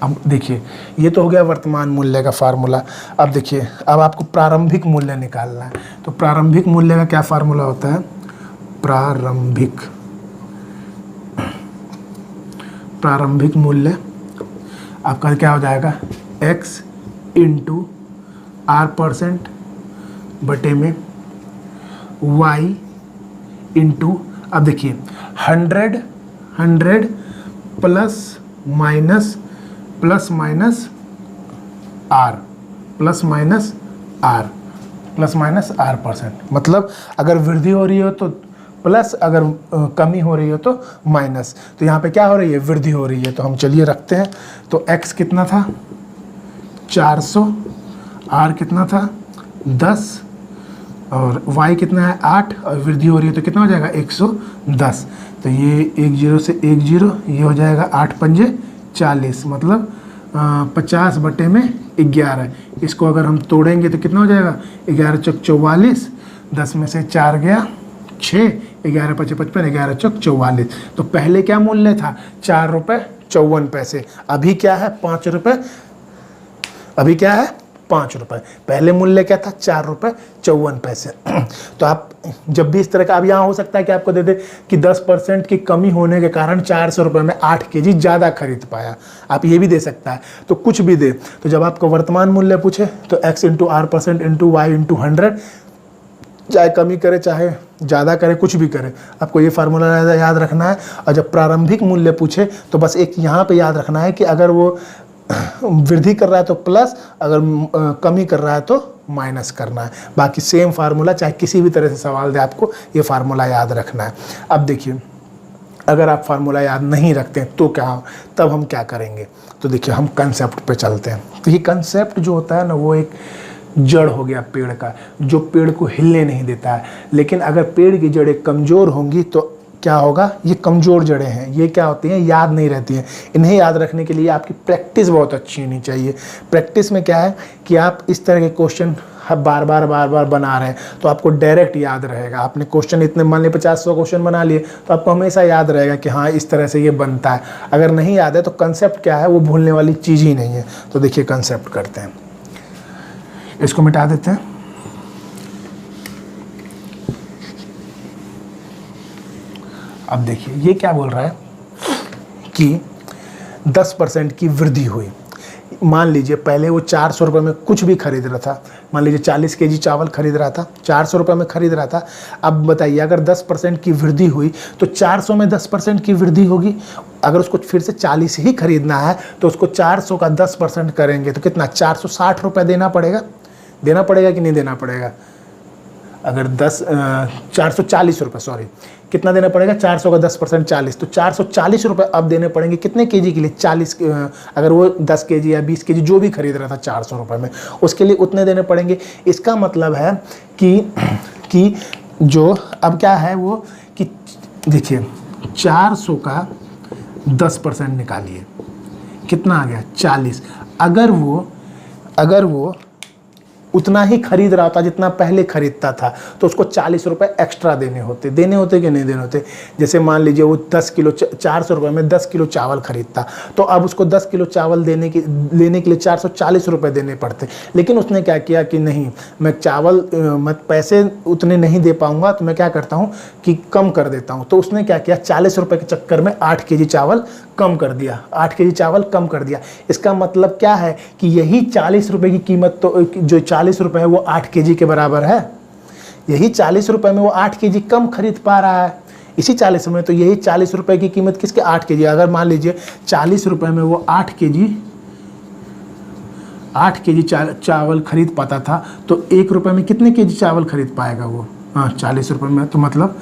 अब देखिए ये तो हो गया वर्तमान मूल्य का फार्मूला। अब देखिए अब आपको प्रारंभिक मूल्य निकालना है। तो प्रारंभिक मूल्य का क्या फार्मूला होता है? प्रारंभिक मूल्य आपका क्या हो जाएगा? x इंटू R% बटे में y इंटू, अब देखिए 100 प्लस माइनस R %। मतलब अगर वृद्धि हो रही हो तो प्लस, अगर कमी हो रही हो तो माइनस। तो यहाँ पे क्या हो रही है? वृद्धि हो रही है। तो हम चलिए रखते हैं। तो x कितना था? 400, R कितना था? 10 और y कितना है? 8 और वृद्धि हो रही है तो कितना हो जाएगा? 110। तो ये 1 0 से 1 0, ये हो जाएगा 8 पंजे 40, मतलब 50 बटे में 11। इसको अगर हम तोड़ेंगे तो कितना हो जाएगा? 11 चौक 44, 10 में से 4 गया 6, 11 5 55, 11 चौक 44। तो पहले क्या मूल्य था? 4 रुपये 54 पैसे। अभी क्या है? 5 रुपये। अभी क्या है? 5 रुपये। पहले मूल्य क्या था? 4 रुपये 54 पैसे। तो आप जब भी इस तरह का, अब यहाँ हो सकता है कि आपको दे दे कि 10% की कमी होने के कारण 400 रुपये में 8 kg ज़्यादा खरीद पाया। आप ये भी दे सकता है। तो कुछ भी दे, तो जब आपको वर्तमान मूल्य पूछे तो x into R% into y into 100, चाहे कमी करे चाहे ज़्यादा करे, कुछ भी करे, आपको ये फार्मूला याद रखना है। और जब प्रारंभिक मूल्य पूछे तो बस एक यहाँ पे याद रखना है कि अगर वो वृद्धि कर रहा है तो प्लस, अगर कमी कर रहा है तो माइनस करना है। बाकी सेम फार्मूला, चाहे किसी भी तरह से सवाल दे, आपको ये फार्मूला याद रखना है। अब देखिए अगर आप फार्मूला याद नहीं रखते हैं तो क्या, तब हम क्या करेंगे? तो देखिए हम कंसेप्ट पे चलते हैं। तो ये कंसेप्ट जो होता है ना, वो एक जड़ हो गया पेड़ का, जो पेड़ को हिलने नहीं देता है। लेकिन अगर पेड़ की जड़ें कमज़ोर होंगी तो क्या होगा? ये कमज़ोर जड़ें हैं, ये क्या होती हैं? याद नहीं रहती हैं। इन्हें याद रखने के लिए आपकी प्रैक्टिस बहुत अच्छी होनी चाहिए। प्रैक्टिस में क्या है कि आप इस तरह के क्वेश्चन बार बार बना रहे हैं तो आपको डायरेक्ट याद रहेगा। आपने क्वेश्चन इतने, मान लीजिए 50-100 क्वेश्चन बना लिए तो आपको हमेशा याद रहेगा कि हाँ इस तरह से ये बनता है। अगर नहीं याद है तो कंसेप्ट क्या है, वो भूलने वाली चीज़ ही नहीं है। तो देखिए कंसेप्ट करते हैं, इसको मिटा देते हैं। अब देखिए ये क्या बोल रहा है कि 10% की वृद्धि हुई। मान लीजिए पहले वो 400 रुपये में कुछ भी खरीद रहा था, मान लीजिए 40 kg चावल खरीद रहा था, 400 रुपये में खरीद रहा था। अब बताइए अगर 10% की वृद्धि हुई तो 400 में 10% की वृद्धि होगी। अगर उसको फिर से 40 ही खरीदना है तो उसको 400 का 10% करेंगे तो कितना? 460 रुपये देना पड़ेगा कि नहीं देना पड़ेगा? अगर 440 रुपये, सॉरी, कितना देना पड़ेगा? 400 का 10% 40, तो 440 रुपये अब देने पड़ेंगे कितने केजी के लिए? 40। अगर वो 10 kg या 20 kg जो भी खरीद रहा था 400 रुपये में, उसके लिए उतने देने पड़ेंगे। इसका मतलब है कि जो अब क्या है वो कि देखिए 400 का 10% निकालिए, कितना आ गया? 40। अगर वो उतना ही खरीद रहा था जितना पहले खरीदता था तो उसको 40 रुपये एक्स्ट्रा देने होते कि नहीं देने होते? जैसे मान लीजिए वो 10 किलो 400 रुपये में 10 किलो चावल खरीदता, तो अब उसको 10 किलो चावल लेने के लिए 440 रुपये देने पड़ते। लेकिन उसने क्या किया कि नहीं, मैं पैसे उतने नहीं दे पाऊँगा, तो मैं क्या करता हूँ कि कम कर देता हूँ। तो उसने क्या किया? 40 रुपये के चक्कर में 8 kg चावल कम कर दिया, 8 kg चावल कम कर दिया। इसका मतलब क्या है कि यही 40 रुपये की कीमत, तो जो 40 रुपये है वो 8 kg के बराबर है। यही 40 रुपये में वो 8 kg कम खरीद पा रहा है, इसी 40 में। तो यही 40 रुपये की कीमत किसके? 8 kg। अगर मान लीजिए 40 रुपये में वो 8 kg चावल खरीद पाता था, तो 1 रुपये में कितने kg चावल खरीद पाएगा वो? हाँ 40 रुपये में, तो मतलब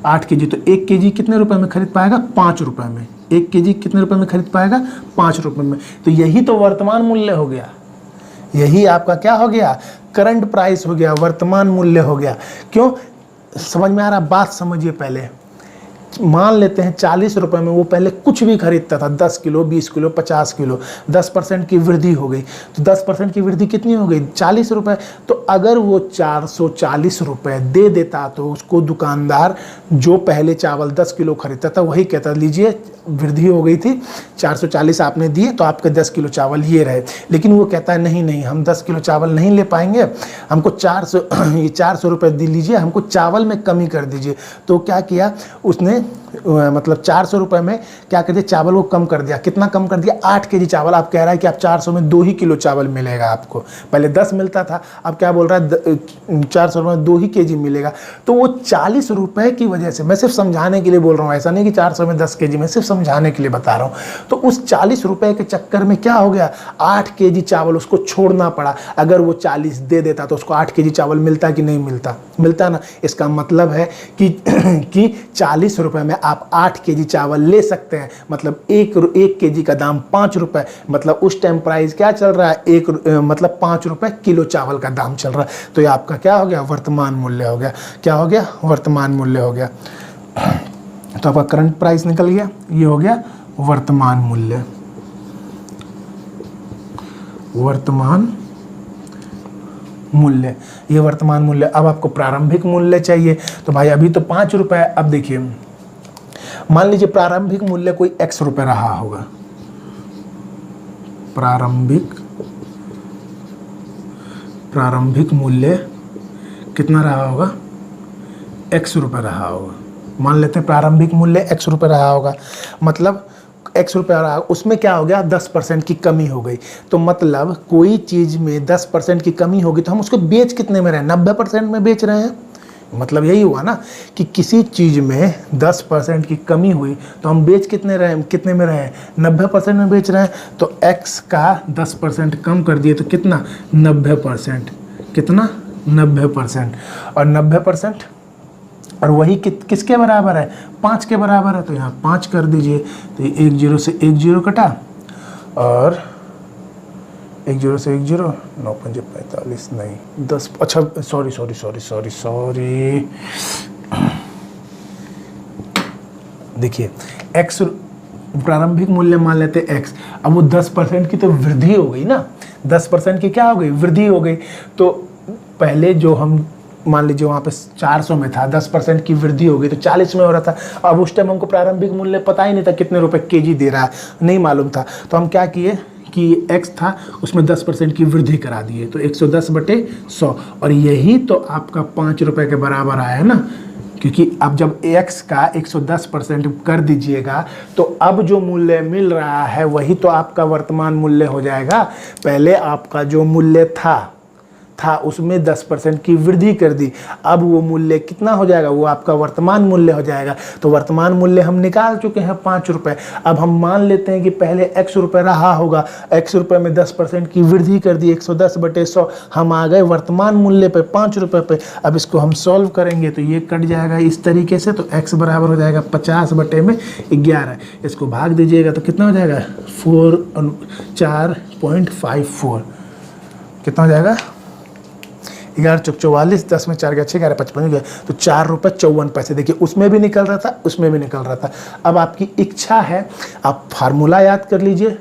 8 kg, तो 1 kg कितने रुपए में खरीद पाएगा? 5 रुपये में। 1 kg कितने रुपए में खरीद पाएगा? 5 रुपये में। तो यही तो वर्तमान मूल्य हो गया, यही आपका क्या हो गया? करंट प्राइस हो गया, वर्तमान मूल्य हो गया। क्यों? समझ में आ रहा? बात समझिए पहले। मान लेते हैं 40 रुपए में वो पहले कुछ भी खरीदता था, 10 किलो, 20 किलो, 50 किलो, 10% की वृद्धि हो गई। तो 10% की वृद्धि कितनी हो गई? 40 रुपए। तो अगर वो 440 रुपए दे देता तो उसको दुकानदार जो पहले चावल 10 किलो खरीदता था वही कहता, लीजिए वृद्धि हो गई थी, 440 आपने दिए तो आपके 10 किलो चावल ये रहे। लेकिन वो कहता है नहीं नहीं, हम 10 किलो चावल नहीं ले पाएंगे, हमको 400 रुपये दे लीजिए, हमको चावल में कमी कर दीजिए। तो क्या किया उसने, मतलब 400 रुपये में क्या कर दिया, चावल को कम कर दिया। कितना कम कर दिया? 8 केजी चावल। आप कह रहा है कि आप 400 में 2 ही किलो चावल मिलेगा आपको, पहले 10 मिलता था, अब क्या बोल रहा है 400 में 2 ही केजी मिलेगा। तो वो 40 रुपये की वजह से, मैं सिर्फ समझाने के लिए बोल रहा हूँ, ऐसा नहीं कि 400 में 10 केजी, मैं सिर्फ समझाने के लिए बता रहा हूँ। तो उस 40 रुपये के चक्कर में क्या हो गया, 8 केजी चावल उसको छोड़ना पड़ा। अगर वो 40 दे देता तो उसको 8 केजी चावल मिलता कि नहीं मिलता? मिलता ना। इसका मतलब है कि 40 रुपये में आप 8 केजी चावल ले सकते हैं, मतलब एक केजी का दाम 5 रुपये, मतलब उस टाइम प्राइस क्या चल रहा है, मतलब 5 रुपये किलो चावल का दाम चल रहा है। तो ये आपका क्या हो गया, वर्तमान मूल्य हो गया। क्या हो गया? वर्तमान मूल्य हो गया। तो आपका करंट प्राइस निकल गया, ये हो गया वर्तमान मूल्य। वर्तमान मूल्य, ये वर्तमान मूल्य। अब आपको प्रारंभिक मूल्य चाहिए, तो भाई अभी तो 5 रुपये। अब देखिए, मान लीजिए प्रारंभिक मूल्य कोई x रुपये रहा होगा, प्रारंभिक मूल्य कितना रहा होगा? x रुपये रहा होगा। मान लेते हैं प्रारंभिक मूल्य x रुपये रहा होगा, मतलब x रुपये रहा, उसमें क्या हो गया, 10% की कमी हो गई। तो मतलब कोई चीज़ में 10% की कमी होगी तो हम उसको बेच कितने में रहे हैं? 90% में बेच रहे हैं। मतलब यही हुआ ना कि किसी चीज़ में 10% की कमी हुई तो हम बेच कितने में रहे हैं? 90% में बेच रहे हैं। तो x का 10% कम कर दिए तो कितना? 90%। कितना? 90%। और 90%, और वही किसके बराबर है? 5 के बराबर है। तो यहाँ 5 कर दीजिए, तो 1 0 से 1 0 कटा, और 1 0 से 1 0, 9 5 45 नहीं 10, अच्छा सॉरी, देखिए x प्रारंभिक मूल्य मान लेते x। अब वो 10% की तो वृद्धि हो गई ना, 10% की क्या हो गई? वृद्धि हो गई। तो पहले जो हम मान लीजिए वहाँ पे 400 में था, 10% की वृद्धि हो गई तो 40 में हो रहा था। अब उस टाइम हमको प्रारंभिक मूल्य पता ही नहीं था कितने रुपए केजी दे रहा है, नहीं मालूम था। तो हम क्या किए कि x था उसमें 10% की वृद्धि करा दिए, तो 110/100, और यही तो आपका 5 रुपये के बराबर आया ना। क्योंकि अब जब x का 110% कर दीजिएगा तो अब जो मूल्य मिल रहा है वही तो आपका वर्तमान मूल्य हो जाएगा। पहले आपका जो मूल्य था उसमें 10% की वृद्धि कर दी, अब वो मूल्य कितना हो जाएगा? वो आपका वर्तमान मूल्य हो जाएगा। तो वर्तमान मूल्य हम निकाल चुके हैं 5 रुपये। अब हम मान लेते हैं कि पहले x रुपये रहा होगा, x रुपये में 10% की वृद्धि कर दी, 110/100, हम आ गए वर्तमान मूल्य पे 5 रुपये पे। अब इसको हम सॉल्व करेंगे तो ये कट जाएगा इस तरीके से, तो x बराबर हो जाएगा 50/11। इसको भाग दीजिएगा तो कितना हो जाएगा? 4.54। कितना हो जाएगा? 11 चौक 44, 10 में 4 गया 6, 11 55 गया, तो 4 रुपये 54 पैसे। देखिए उसमें भी निकल रहा था, उसमें भी निकल रहा था। अब आपकी इच्छा है, आप फार्मूला याद कर लीजिए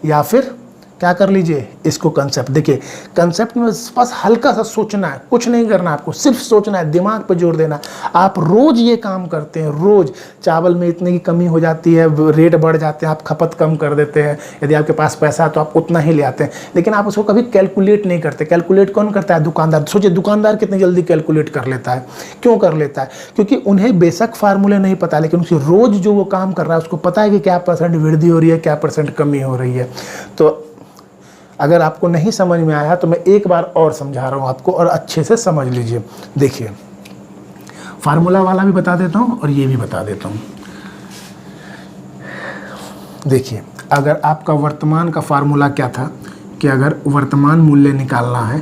या फिर क्या कर लीजिए, इसको कंसेप्ट। देखिए कंसेप्ट में बस हल्का सा सोचना है, कुछ नहीं करना आपको, सिर्फ सोचना है, दिमाग पे जोर देना। आप रोज़ ये काम करते हैं, रोज़ चावल में इतने की कमी हो जाती है, रेट बढ़ जाते हैं, आप खपत कम कर देते हैं। यदि आपके पास पैसा है तो आप उतना ही ले आते हैं, लेकिन आप उसको कभी कैलकुलेट नहीं करते। कैलकुलेट कौन करता है? दुकानदार। सोचिए दुकानदार कितनी जल्दी कैलकुलेट कर लेता है। क्यों कर लेता है? क्योंकि उन्हें बेशक फार्मूले नहीं पता, लेकिन उसकी रोज़ जो वो काम कर रहा है उसको पता है कि क्या % वृद्धि हो रही है, क्या % कमी हो रही है। तो अगर आपको नहीं समझ में आया तो मैं एक बार और समझा रहा हूँ आपको, और अच्छे से समझ लीजिए। देखिए फार्मूला वाला भी बता देता हूँ और ये भी बता देता हूँ। देखिए अगर आपका वर्तमान का फार्मूला क्या था कि अगर वर्तमान मूल्य निकालना है,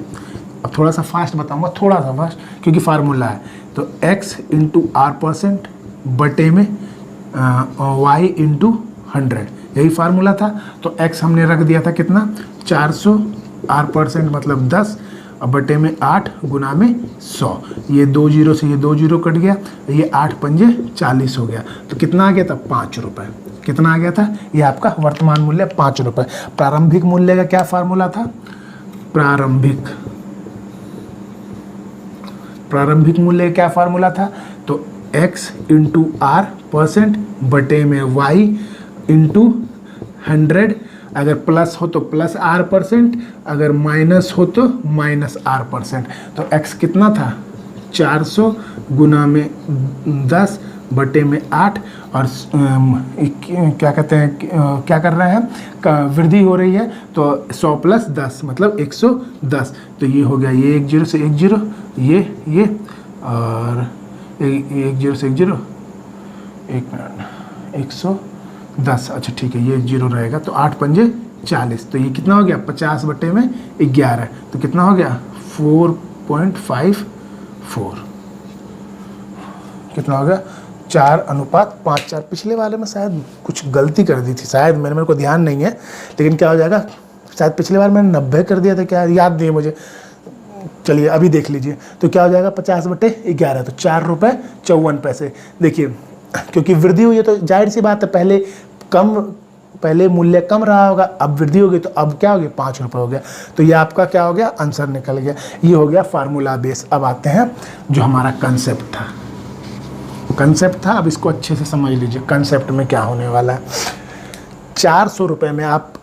अब थोड़ा सा फास्ट बताऊँगा, थोड़ा सा फास्ट, क्योंकि फार्मूला है। तो x × r% बटे में y × 100, यही फार्मूला था। तो x हमने रख दिया था कितना? 400, r% मतलब 10, और बटे में 8 गुना में 100। ये 2 जीरो से ये 2 जीरो कट गया, ये 8 पंजे 40 हो गया। तो कितना आ गया था? 5 रुपये। कितना आ गया था? ये आपका वर्तमान मूल्य 5 रुपये। प्रारंभिक मूल्य का क्या फार्मूला था? प्रारंभिक मूल्य का क्या फार्मूला था? तो x इंटू आर परसेंट बटे में y इंटू 100, अगर प्लस हो तो प्लस आर परसेंट, अगर माइनस हो तो माइनस आर परसेंट। तो x कितना था? 400 गुना में 10 बटे में 8, और क्या कहते हैं, क्या कर रहे हैं, वृद्धि हो रही है, तो 100 प्लस 10 मतलब 110। तो ये हो गया, ये 1 जीरो से 1 जीरो, ये और 1 जीरो से 1 जीरो, 1 मिनट, 110। अच्छा ठीक है, ये 1 जीरो रहेगा, तो 8 पंजे 40। तो ये कितना हो गया? 50 बटे में 11। तो कितना हो गया? 4.54। कितना हो गया? 4:5:4। पिछले वाले में शायद कुछ गलती कर दी थी, शायद मेरे को ध्यान नहीं है, लेकिन क्या हो जाएगा, शायद पिछले बार मैंने 90 कर दिया था, क्या याद नहीं है मुझे। चलिए अभी देख लीजिए, तो क्या हो जाएगा? 50 बटे 11, तो 4 रुपये 54 पैसे। देखिए, क्योंकि वृद्धि हुई है तो जाहिर सी बात है, पहले मूल्य कम रहा होगा, अब वृद्धि होगी, तो अब क्या हो गया? 5 रुपये हो गया। तो ये आपका क्या हो गया? आंसर निकल गया। ये हो गया फार्मूला बेस। अब आते हैं जो हमारा कंसेप्ट था, अब इसको अच्छे से समझ लीजिए। कंसेप्ट में क्या होने वाला है? 400 रुपये में आप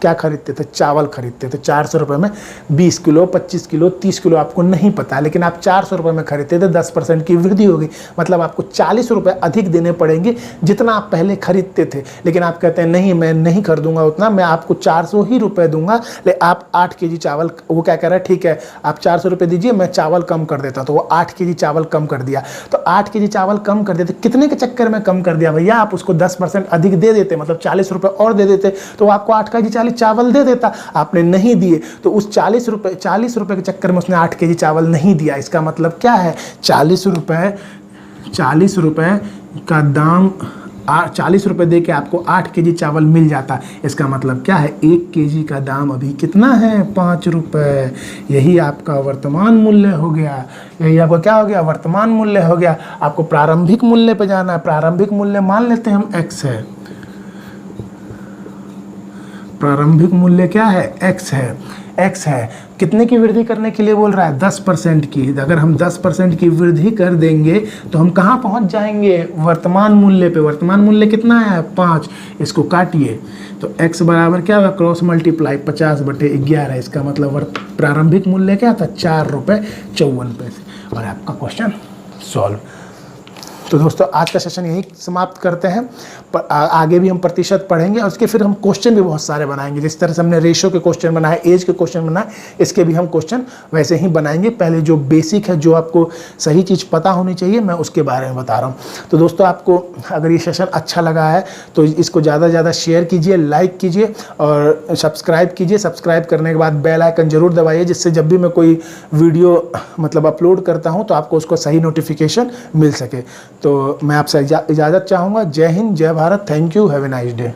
क्या खरीदते थे? चावल खरीदते थे। 400 रुपये में 20 किलो, 25 किलो, 30 किलो आपको नहीं पता, लेकिन आप 400 रुपये में खरीदते थे। 10% की वृद्धि होगी, मतलब आपको 40 रुपये अधिक देने पड़ेंगे जितना आप पहले खरीदते थे। लेकिन आप कहते हैं नहीं, मैं नहीं खरीदूंगा उतना, मैं आपको 400 ही रुपये दूंगा। ले आप 8 केजी चावल, वो क्या कह रहा है, ठीक है आप 400 रुपये दीजिए, मैं चावल कम कर देता। तो वो 8 केजी चावल कम कर दिया। तो 8 केजी चावल कम कर देते, कितने के चक्कर में कम कर दिया भैया? आप उसको 10% अधिक दे देते, मतलब 40 रुपये और दे देते, तो आपको 8 केजी चावल दे देता। आपने नहीं दिए, तो उस 40 रुपये के चक्कर में उसने 8 केजी चावल नहीं दिया। इसका मतलब क्या है? 40 रुपये का दाम, 40 रुपये दे के आपको 8 केजी चावल मिल जाता। इसका मतलब क्या है? 1 केजी का दाम अभी कितना है? 5 रुपये। यही आपका वर्तमान मूल्य हो गया। यही आपका क्या हो गया? वर्तमान मूल्य हो गया। आपको प्रारंभिक मूल्य पे जाना है। प्रारंभिक मूल्य मान लेते हैं हम x है। प्रारंभिक मूल्य क्या है? x है। कितने की वृद्धि करने के लिए बोल रहा है? 10% की। अगर हम 10% की वृद्धि कर देंगे तो हम कहाँ पहुँच जाएंगे? वर्तमान मूल्य पे। वर्तमान मूल्य कितना है? 5। इसको काटिए तो x बराबर क्या होगा? क्रॉस मल्टीप्लाई 50 बटे 11। इसका मतलब प्रारंभिक मूल्य क्या था? 4 रुपये 54 पैसे। और आपका क्वेश्चन सॉल्व। तो दोस्तों आज का सेशन यही समाप्त करते हैं, पर आगे भी हम प्रतिशत पढ़ेंगे और उसके फिर हम क्वेश्चन भी बहुत सारे बनाएंगे। जिस तरह से हमने रेशो के क्वेश्चन बनाए, एज के क्वेश्चन बनाए, इसके भी हम क्वेश्चन वैसे ही बनाएंगे। पहले जो बेसिक है, जो आपको सही चीज़ पता होनी चाहिए, मैं उसके बारे में बता रहा हूँ। तो दोस्तों आपको अगर ये सेशन अच्छा लगा है तो इसको ज़्यादा से ज़्यादा शेयर कीजिए, लाइक कीजिए और सब्सक्राइब कीजिए। सब्सक्राइब करने के बाद बेल आइकन जरूर दबाइए, जिससे जब भी मैं कोई वीडियो मतलब अपलोड करता हूँ तो आपको उसको सही नोटिफिकेशन मिल सके। तो मैं आपसे इजाज़त चाहूँगा। जय हिंद, जय Bharat. Thank you, have a nice day.